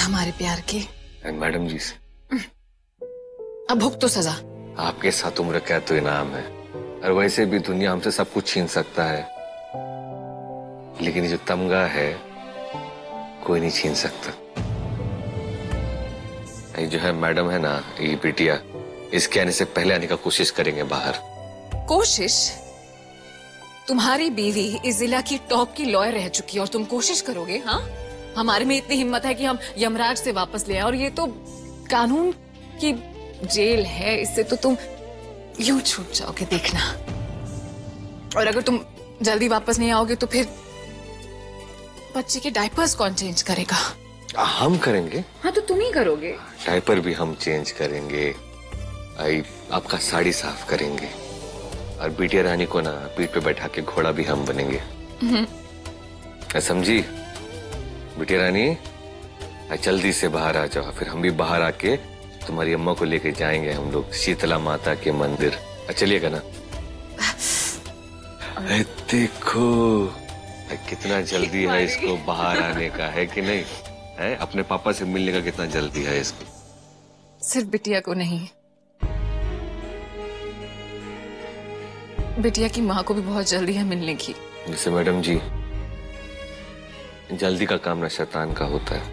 हमारे प्यार की। मैडम जी अब भुगतो तो सजा। आपके साथ उम्र का तो इनाम है, और वैसे भी दुनिया हमसे सब कुछ छीन सकता है, लेकिन ये जो तमगा है कोई नहीं छीन सकता। ये जो है मैडम है ना, ये बिटिया, इसके आने से पहले आने का कोशिश करेंगे बाहर। कोशिश? तुम्हारी बीवी इस जिला की टॉप की लॉयर रह चुकी है और तुम कोशिश करोगे? हाँ, हमारे में इतनी हिम्मत है कि हम यमराज से वापस ले आए, और ये तो कानून की जेल है, इससे तो तुम यूं छूट जाओगे, देखना। और अगर तुम जल्दी वापस नहीं आओगे तो फिर बच्चे के डायपर्स कौन चेंज करेगा? हम करेंगे। हाँ, तो तुम ही करोगे। डायपर भी हम चेंज करेंगे, आपका साड़ी साफ करेंगे, और बिटिया रानी को ना पीठ पे बैठा के घोड़ा भी हम बनेंगे। समझी बिटिया रानी? जल्दी से बाहर आ जाओ, फिर हम भी बाहर आके तुम्हारी अम्मा को लेके जाएंगे हम लोग शीतला माता के मंदिर। चलिएगा ना? देखो कितना जल्दी है इसको बाहर आने का, है कि नहीं? है अपने पापा से मिलने का कितना जल्दी है इसको। सिर्फ बिटिया को नहीं, बिटिया की माँ को भी बहुत जल्दी है मिलने की। जैसे मैडम जी, जल्दी का काम ना शैतान का होता है,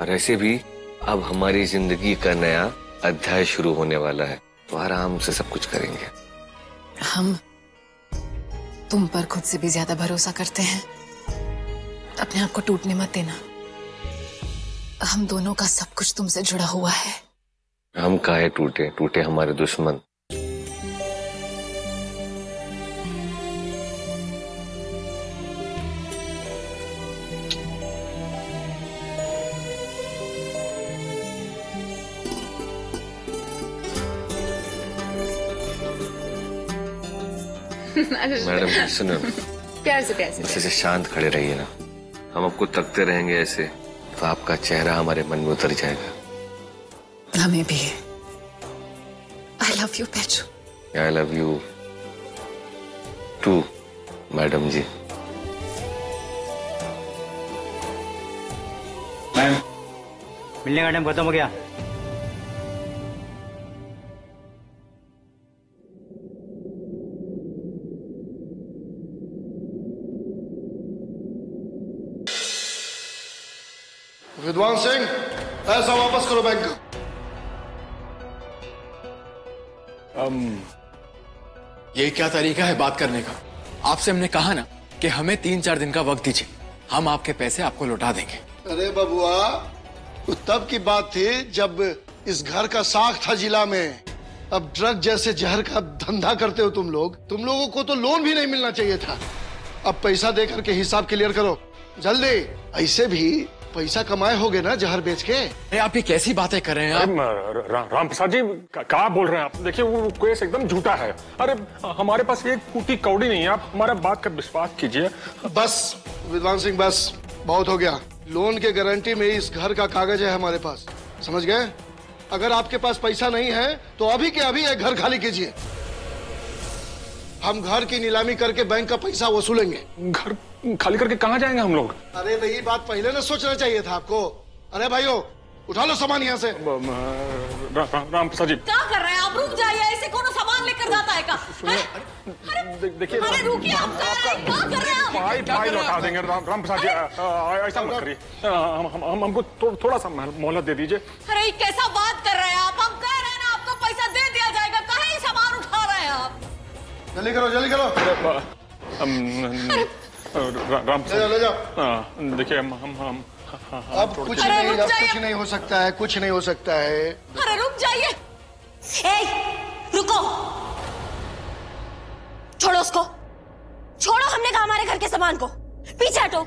और ऐसे भी अब हमारी जिंदगी का नया अध्याय शुरू होने वाला है, तो आराम से सब कुछ करेंगे। हम तुम पर खुद से भी ज्यादा भरोसा करते हैं, अपने आप को टूटने मत देना। हम दोनों का सब कुछ तुमसे जुड़ा हुआ है। हम काहे टूटे? टूटे हमारे दुश्मन। मैडम जी सुनो, प्यार से ऐसे शांत खड़े रहिए ना, हम आपको तकते रहेंगे ऐसे तो आपका चेहरा हमारे मन में उतर जाएगा। हमें भी। I love you Pechu. I love you too madam ji. Ma'am, मिलने का टाइम खत्म हो गया। विद्वान सिंह, पैसा वापस करो बैंक का। ये क्या तरीका है बात करने का? आपसे हमने कहा ना कि हमें 3-4 दिन का वक्त दीजिए, हम आपके पैसे आपको लौटा देंगे। अरे बबुआ, वो तब की बात थी जब इस घर का साख था जिला में। अब ड्रग जैसे जहर का धंधा करते हो तुम लोग। तुम लोगों को तो लोन भी नहीं मिलना चाहिए था। अब पैसा दे करके हिसाब क्लियर करो जल्दी। ऐसे भी पैसा कमाए होगे ना जहर बेच के। अरे आप ये कैसी बातें कर रहे हैं आप? राम प्रसाद जी क्या बोल रहे हैं आप? देखिए वो केस एकदम झूठा है। अरे हमारे पास एक फूटी कौड़ी नहीं है, आप हमारा बात का विश्वास कीजिए। बस विद्वान सिंह, बस बहुत हो गया। लोन के गारंटी में इस घर का कागज है हमारे पास, समझ गए? अगर आपके पास पैसा नहीं है तो अभी के अभी एक घर खाली कीजिए। हम घर की नीलामी करके बैंक का पैसा वसूलेंगे। घर खाली करके कहाँ जाएंगे हम लोग? अरे यही बात पहले ना सोचना चाहिए था आपको। अरे भाइयों, उठा लो सामान यहाँ से। राम प्रसाद जी क्या कर रहे हैं आप? रुक जाइए, ऐसे कौन सामान लेकर जाता है का? देखिए, अरे रुकिए, आप क्या कर रहे हैं? फाइल लौटा देंगे। राम प्रसाद जी ऐसा मत करिए, हमको थोड़ा सा मोहलत दे दीजिए। अरे कैसा बात कर रहे हैं आप? हम कह रहे हैं ना आपको पैसा दे दिया जाएगा, कहीं सामान उठा रहे हैं आप? जल्दी करो, जल्दी करो। राम प्रसाद ले जाओ। देखिए हम अब कुछ नहीं, अब कुछ नहीं हो सकता है, कुछ नहीं हो सकता है। अरे रुक जाइए। रुको, छोड़ो उसको, छोड़ो। हमने कहा हमारे घर के सामान को। पीछे हटो।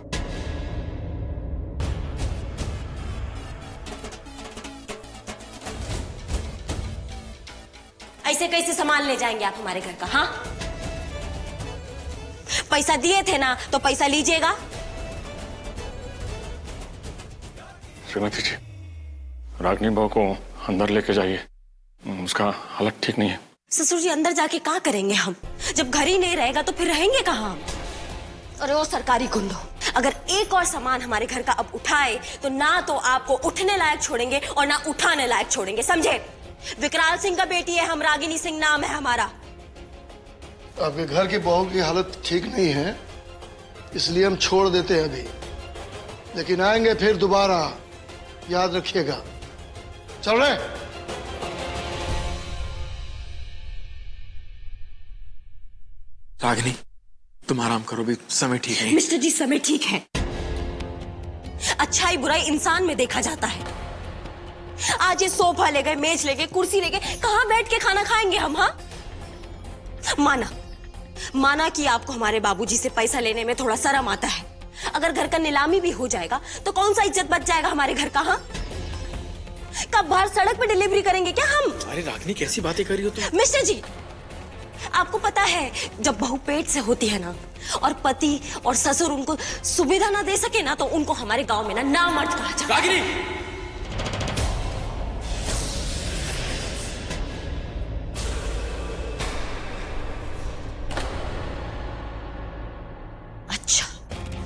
ऐसे कैसे सामान ले जाएंगे आप हमारे घर का? हाँ, पैसा दिए थे ना तो पैसा लीजिएगा। श्रीमती जी, रागिनी बहू को अंदर लेके जाइए, उसका हालत ठीक नहीं है। ससुर जी, अंदर जाके क्या करेंगे हम? जब घर ही नहीं रहेगा तो फिर रहेंगे कहाँ हम? अरे वो सरकारी गुंडो, अगर एक और सामान हमारे घर का अब उठाए तो ना तो आपको उठने लायक छोड़ेंगे और ना उठाने लायक छोड़ेंगे, समझे? विकराल सिंह का बेटी है हम, रागिनी सिंह नाम है हमारा। आपके घर की बहू की हालत ठीक नहीं है, इसलिए हम छोड़ देते हैं अभी, लेकिन आएंगे फिर दोबारा, याद रखिएगा। चल रहे? रागिनी, तुम आराम करो, भी समय ठीक है। मिस्टर जी, समय ठीक है। अच्छाई बुराई इंसान में देखा जाता है। आज ये सोफा ले गए, मेज ले गए, कुर्सी ले गए, कहां बैठ के खाना खाएंगे हम? हाँ, माना कि आपको हमारे बाबूजी से पैसा लेने में थोड़ा शर्म आता है। अगर घर का नीलामी भी हो जाएगा तो कौन सा इज्जत बच जाएगा हमारे घर का? हाँ, कब बाहर सड़क पे डिलीवरी करेंगे क्या हम? अरे रागिनी, कैसी बातें कर रही हो तुम? मिस्टर जी, आपको पता है जब बहू पेट से होती है ना और पति और ससुर उनको सुविधा ना दे सके ना, तो उनको हमारे गांव में ना नामर्द कहा जाता है। रागिनी,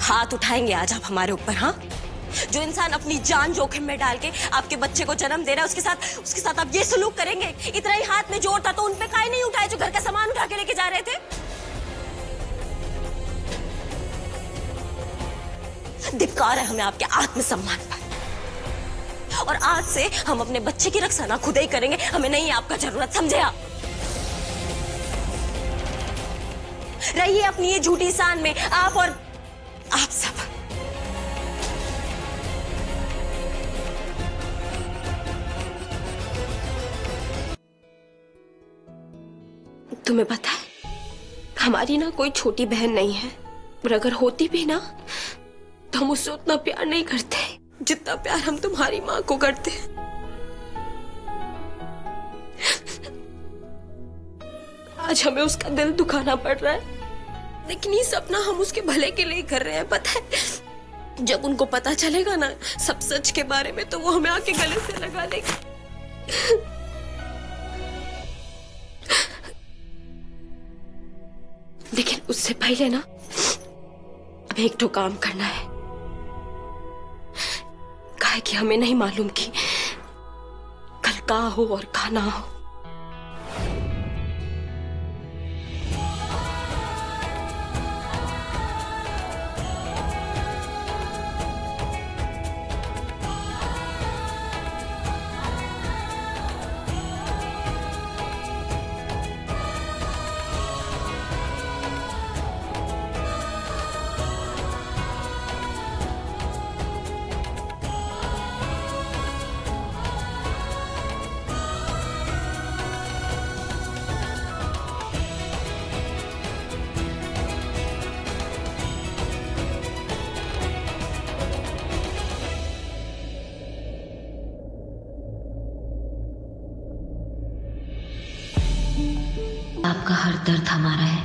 हाथ उठाएंगे आज आप हमारे ऊपर? हाँ, जो इंसान अपनी जान जोखिम में डाल के आपके बच्चे को जन्म दे रहा है, उसके साथ आप ये सलूक करेंगे? इतना ही हाथ में जोर था तो उन पे काहे नहीं उठाए जो घर का सामान उठा के लेके जा रहे थे? धिक्कार है हमें आपके आत्मसम्मान पर। और आज से हम अपने बच्चे की रक्षा ना खुद ही करेंगे, हमें नहीं है आपका जरूरत, समझे आप? रहिए अपनी ये झूठी शान में, आप और आप सब। तुम्हें पता है हमारी ना कोई छोटी बहन नहीं है, और अगर होती भी ना तो हम उससे उतना प्यार नहीं करते जितना प्यार हम तुम्हारी माँ को करते हैं। आज हमें उसका दिल दुखाना पड़ रहा है, लेकिन ये सपना हम उसके भले के लिए कर रहे हैं, पता है? जब उनको पता चलेगा ना सब सच के बारे में, तो वो हमें आके गले से लगा लेगी। लेकिन उससे पहले ना अब एक तो काम करना है, काहे कि हमें नहीं मालूम कि कल का हो और का ना हो। आपका हर दर्द हमारा है,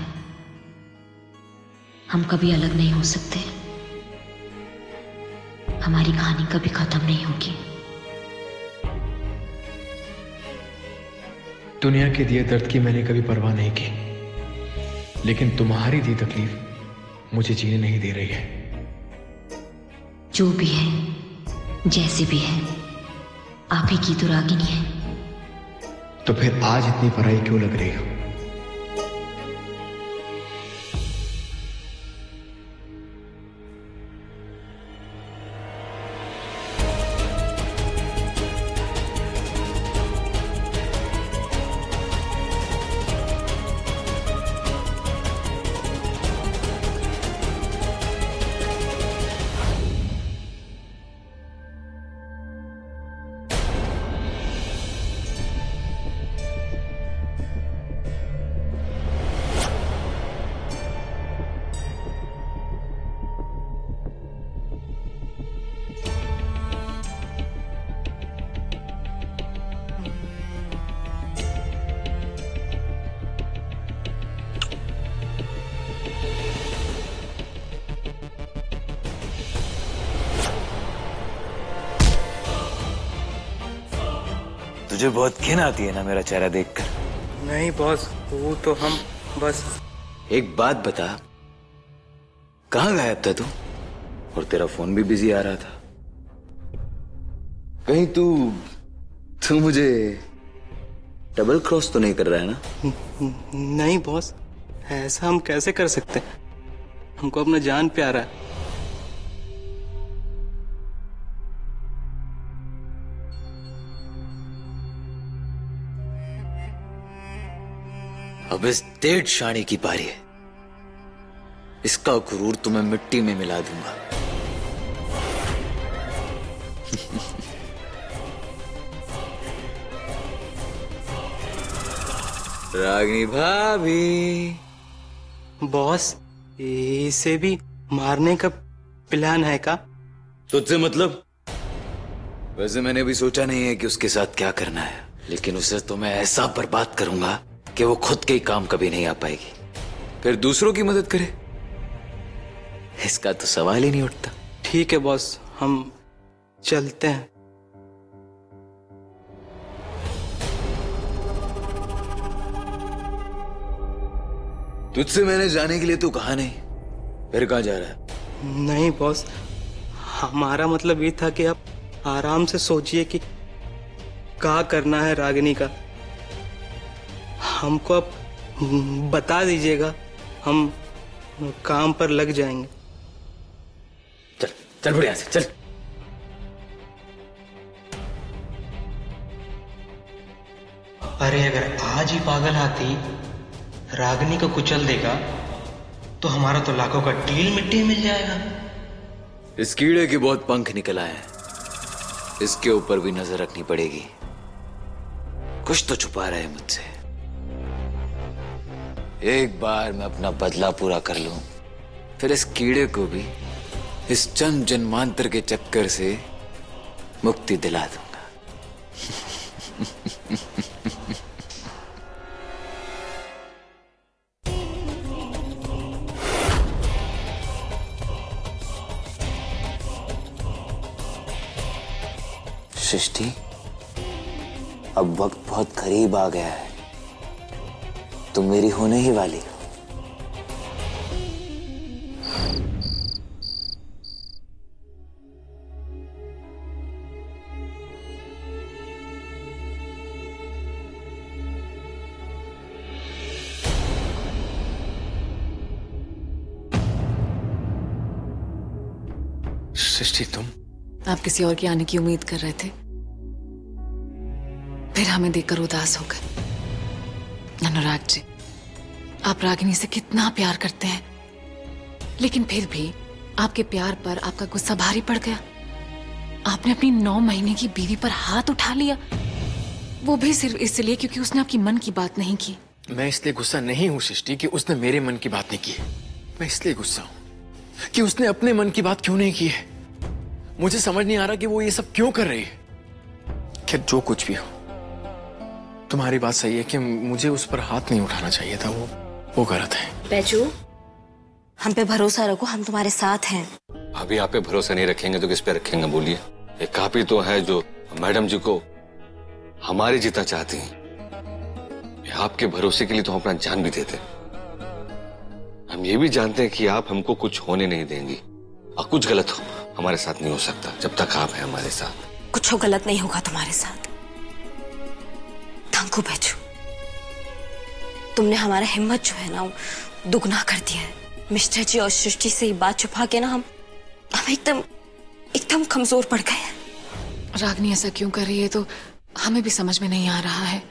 हम कभी अलग नहीं हो सकते, हमारी कहानी कभी खत्म नहीं होगी। दुनिया के दिए दर्द की मैंने कभी परवाह नहीं की, लेकिन तुम्हारी दी तकलीफ मुझे जीने नहीं दे रही है। जो भी है, जैसे भी है, आप ही की तो रागिनी है। तो फिर आज इतनी पराई क्यों लग रही हो? तुझे बहुत घिन आती है ना मेरा चेहरा देखकर? नहीं बॉस, वो तो हम बस। एक बात बता, कहाँ गायब था तू? और तेरा फोन भी बिजी आ रहा था। कहीं तू मुझे डबल क्रॉस तो नहीं कर रहा है ना? नहीं बॉस, ऐसा हम कैसे कर सकते हैं? हमको अपना जान प्यारा है। अब इस डेढ़ शाणी की बारी है। इसका गुरूर तुम्हें मिट्टी में मिला दूंगा। रागिनी भाभी। बॉस, इसे भी मारने का प्लान है का? तुझसे मतलब? वैसे मैंने भी सोचा नहीं है कि उसके साथ क्या करना है, लेकिन उसे तो मैं ऐसा बर्बाद करूंगा कि वो खुद के ही काम कभी नहीं आ पाएगी, फिर दूसरों की मदद करे। इसका तो सवाल ही नहीं उठता। ठीक है बॉस, हम चलते हैं। तुझसे मैंने जाने के लिए तू कहा नहीं, फिर कहां जा रहा है? नहीं बॉस, हमारा मतलब ये था कि आप आराम से सोचिए कि क्या करना है रागिनी का। हमको आप बता दीजिएगा, हम काम पर लग जाएंगे। चल चल बढ़िया से चल। अरे अगर आज ही पागल हाथी रागिनी को कुचल देगा तो हमारा तो लाखों का डील मिट्टी मिल जाएगा। इस कीड़े के बहुत पंख निकल आए हैं, इसके ऊपर भी नजर रखनी पड़ेगी। कुछ तो छुपा रहा है मुझसे। एक बार मैं अपना बदला पूरा कर लूं, फिर इस कीड़े को भी इस जन्म जन्मांतर के चक्कर से मुक्ति दिला दूंगा। सृष्टि, अब वक्त बहुत करीब आ गया है, तुम मेरी होने ही वाली हो। सृष्टि, तुम? आप किसी और के आने की उम्मीद कर रहे थे, फिर हमें देखकर उदास हो गए। अनुराग जी, आप रागिनी से कितना प्यार करते हैं, लेकिन फिर भी आपके प्यार पर आपका गुस्सा भारी पड़ गया। आपने अपनी 9 महीने की बीवी पर हाथ उठा लिया, वो भी सिर्फ इसलिए क्योंकि उसने आपकी मन की बात नहीं की। मैं इसलिए गुस्सा नहीं हूं सृष्टि कि उसने मेरे मन की बात नहीं की है। मैं इसलिए गुस्सा हूं कि उसने अपने मन की बात क्यों नहीं की है। मुझे समझ नहीं आ रहा कि वो ये सब क्यों कर रही है। खैर, जो कुछ भी हो, तुम्हारी बात सही है कि मुझे उस पर हाथ नहीं उठाना चाहिए था। वो गलत है। बैजू, हम पे भरोसा रखो, हम तुम्हारे साथ हैं। अभी आप पे भरोसा नहीं रखेंगे तो किस पे रखेंगे बोलिए? एक कापी तो है जो मैडम जी को हमारी जीतना चाहती हैं। आपके भरोसे के लिए तो हम अपना जान भी देते। हम ये भी जानते हैं कि आप हमको कुछ होने नहीं देंगी, और कुछ गलत हो हमारे साथ नहीं हो सकता जब तक आप हैं हमारे साथ। कुछ गलत नहीं होगा तुम्हारे साथ। थैंक यू बैजू, तुमने हमारा हिम्मत जो है ना वो दुगना कर दिया है। मिस्टर जी और सृष्टि से ये बात छुपा के ना हम एकदम कमजोर पड़ गए हैं। रागिनी ऐसा क्यों कर रही है तो हमें भी समझ में नहीं आ रहा है,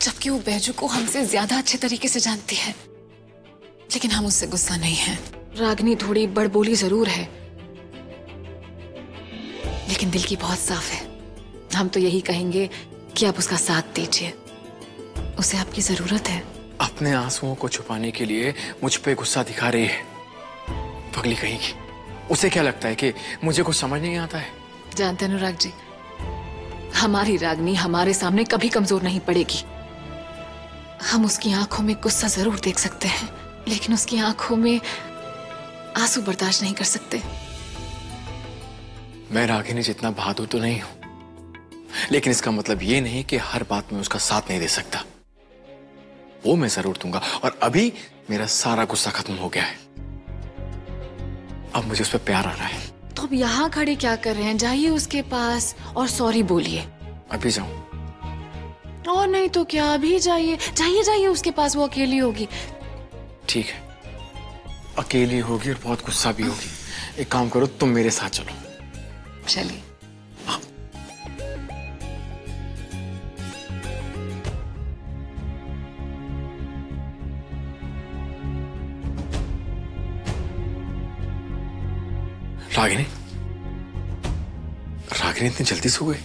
जबकि वो बैजू को हमसे ज्यादा अच्छे तरीके से जानती है। लेकिन हम उससे गुस्सा नहीं है। रागिनी थोड़ी बड़बोली जरूर है, लेकिन दिल की बहुत साफ है। हम तो यही कहेंगे कि आप उसका साथ दीजिए, उसे आपकी जरूरत है। अपने आंसुओं को छुपाने के लिए मुझ पे गुस्सा दिखा रही है, पगली कहीं की। उसे क्या लगता है कि मुझे कुछ समझ नहीं आता है? जानते हैं अनुराग जी, हमारी रागिनी हमारे सामने कभी कमजोर नहीं पड़ेगी। हम उसकी आंखों में गुस्सा जरूर देख सकते हैं, लेकिन उसकी आंखों में आंसू बर्दाश्त नहीं कर सकते। मैं रागिनी जितना बहादुर तो नहीं हूं, लेकिन इसका मतलब ये नहीं कि हर बात में उसका साथ नहीं दे सकता। वो मैं जरूर दूंगा, और अभी मेरा सारा गुस्सा खत्म हो गया है। अब मुझे उस पर प्यार आ रहा है। तो अब यहाँ खड़े क्या कर रहे हैं? जाइए उसके पास और सॉरी बोलिए। अभी जाऊं? और नहीं तो क्या, अभी जाइए जाइए जाइए उसके पास, वो अकेली होगी। ठीक है, अकेली होगी और बहुत गुस्सा भी होगी। एक काम करो, तुम मेरे साथ चलो। चलिए। रागिनी, रागिनी इतनी जल्दी सो गई?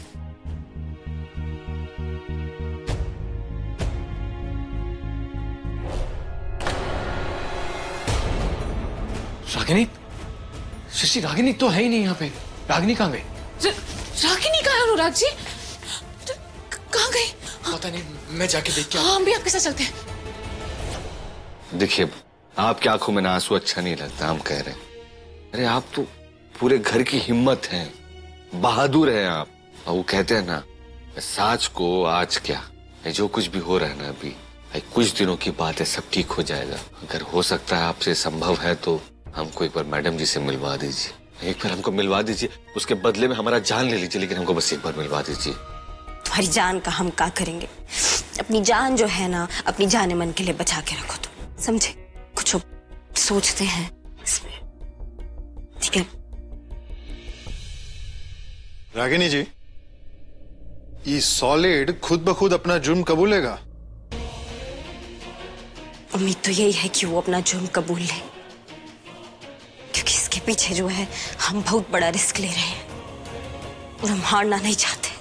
रागिनी, शशि, रागिनी तो है ही नहीं यहाँ पे। रागिनी कहाँ गई? रागिनी कहाँ है अनुराग जी? कहाँ गई? पता नहीं, मैं जाके देख के। हाँ, हम भी आपके साथ चलते हैं। देखिए, आपकी आंखों में ना आंसू अच्छा नहीं लगता, हम कह रहे हैं। अरे आप तो पूरे घर की हिम्मत हैं, बहादुर हैं आप। और वो कहते हैं ना, साज को आज क्या, ये जो कुछ भी हो रहा है ना अभी, कुछ दिनों की बात है, सब ठीक हो जाएगा। अगर हो सकता है आपसे संभव है तो हमको एक बार मैडम जी से मिलवा दीजिए। एक बार हमको मिलवा दीजिए, उसके बदले में हमारा जान ले लीजिए, लेकिन हमको बस एक बार मिलवा दीजिए। तुम्हारी जान का हम क्या करेंगे? अपनी जान जो है ना, अपनी जाने मन के लिए बचा के रखो तुम, समझे? कुछ सोचते हैं इसमें, ठीक है? रागिनी जी, ये सॉलिड खुद ब खुद अपना जुर्म कबूलेगा? उम्मीद तो यही है कि वो अपना जुर्म कबूल ले, क्योंकि इसके पीछे जो है हम बहुत बड़ा रिस्क ले रहे हैं और हम हारना नहीं चाहते।